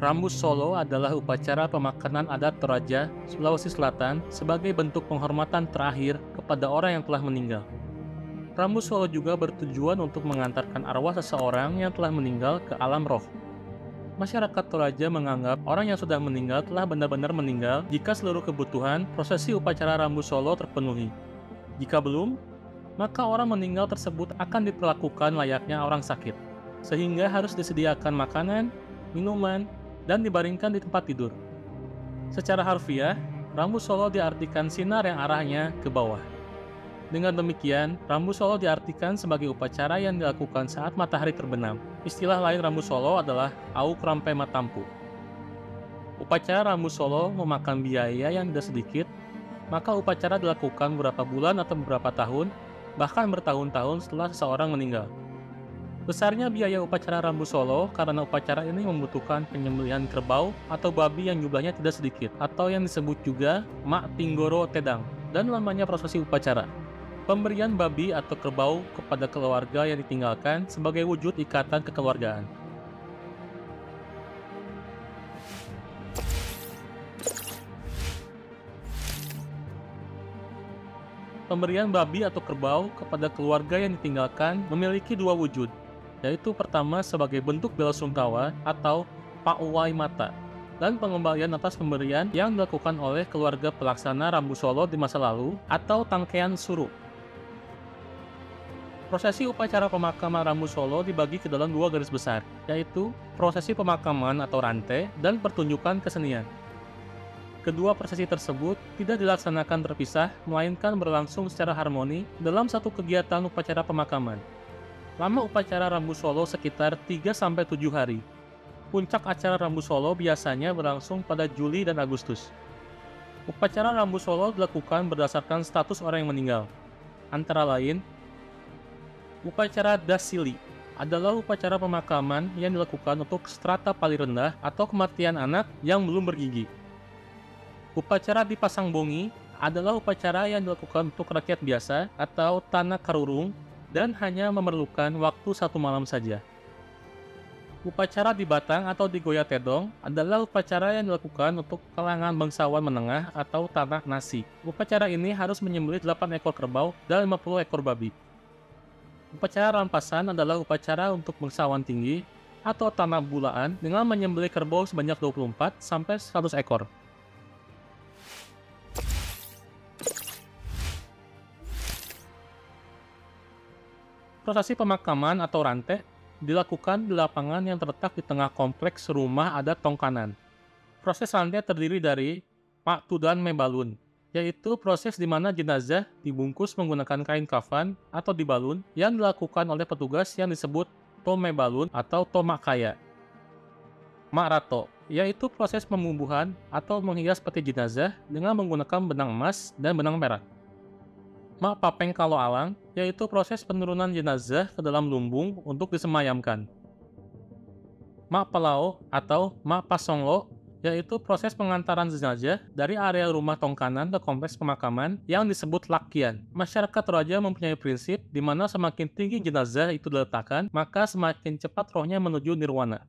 Rambus Solo adalah upacara pemakaman adat Toraja, Sulawesi Selatan sebagai bentuk penghormatan terakhir kepada orang yang telah meninggal. Rambus Solo juga bertujuan untuk mengantarkan arwah seseorang yang telah meninggal ke alam roh. Masyarakat Toraja menganggap orang yang sudah meninggal telah benar-benar meninggal jika seluruh kebutuhan prosesi upacara Rambus Solo terpenuhi. Jika belum, maka orang meninggal tersebut akan diperlakukan layaknya orang sakit, sehingga harus disediakan makanan, minuman, dan dibaringkan di tempat tidur. Secara harfiah, Rambus Solo diartikan sinar yang arahnya ke bawah. Dengan demikian, Rambus Solo diartikan sebagai upacara yang dilakukan saat matahari terbenam. Istilah lain Rambus Solo adalah Au Krampe Matampu. Upacara Rambus Solo memakan biaya yang tidak sedikit, maka upacara dilakukan beberapa bulan atau beberapa tahun, bahkan bertahun-tahun setelah seseorang meninggal. Besarnya biaya upacara Rambus Solo karena upacara ini membutuhkan penyembelihan kerbau atau babi yang jumlahnya tidak sedikit, atau yang disebut juga Mak Tinggoro Tedang, dan lamanya prosesi upacara. Pemberian babi atau kerbau kepada keluarga yang ditinggalkan sebagai wujud ikatan kekeluargaan. Pemberian babi atau kerbau kepada keluarga yang ditinggalkan memiliki dua wujud, yaitu pertama sebagai bentuk bela sungkawa atau pauwai mata, dan pengembalian atas pemberian yang dilakukan oleh keluarga pelaksana Rambus Solo di masa lalu atau tangkean suru. Prosesi upacara pemakaman Rambus Solo dibagi ke dalam dua garis besar, yaitu prosesi pemakaman atau rante dan pertunjukan kesenian. Kedua prosesi tersebut tidak dilaksanakan terpisah, melainkan berlangsung secara harmoni dalam satu kegiatan upacara pemakaman. Lama upacara Rambus Solo sekitar 3-7 hari. Puncak acara Rambus Solo biasanya berlangsung pada Juli dan Agustus. Upacara Rambus Solo dilakukan berdasarkan status orang yang meninggal. Antara lain, upacara Dasili adalah upacara pemakaman yang dilakukan untuk strata paling rendah atau kematian anak yang belum bergigi. Upacara Dipasang Bongi adalah upacara yang dilakukan untuk rakyat biasa atau tanah karurung dan hanya memerlukan waktu 1 malam saja. Upacara Dibatang atau Digoya Tedong adalah upacara yang dilakukan untuk kalangan bangsawan menengah atau tanah nasi. Upacara ini harus menyembelih 8 ekor kerbau dan 50 ekor babi. Upacara Rampasan adalah upacara untuk bangsawan tinggi atau tanah bulaan dengan menyembelih kerbau sebanyak 24-100 ekor. Prosesi pemakaman atau rante dilakukan di lapangan yang terletak di tengah kompleks rumah adat Tongkanan. Proses rante terdiri dari Pak Tudan Mebalun, yaitu proses di mana jenazah dibungkus menggunakan kain kafan atau dibalun yang dilakukan oleh petugas yang disebut Tomebalun atau Tomakaya. Mak Rato, yaitu proses pembubuhan atau menghias peti jenazah dengan menggunakan benang emas dan benang merah. Mak Papeng Kalo Alang, yaitu proses penurunan jenazah ke dalam lumbung untuk disemayamkan. Mak Palao atau Mak Pasonglo, yaitu proses pengantaran jenazah dari area rumah Tongkanan ke kompleks pemakaman yang disebut lakian. Masyarakat Toraja mempunyai prinsip di mana semakin tinggi jenazah itu diletakkan, maka semakin cepat rohnya menuju nirwana.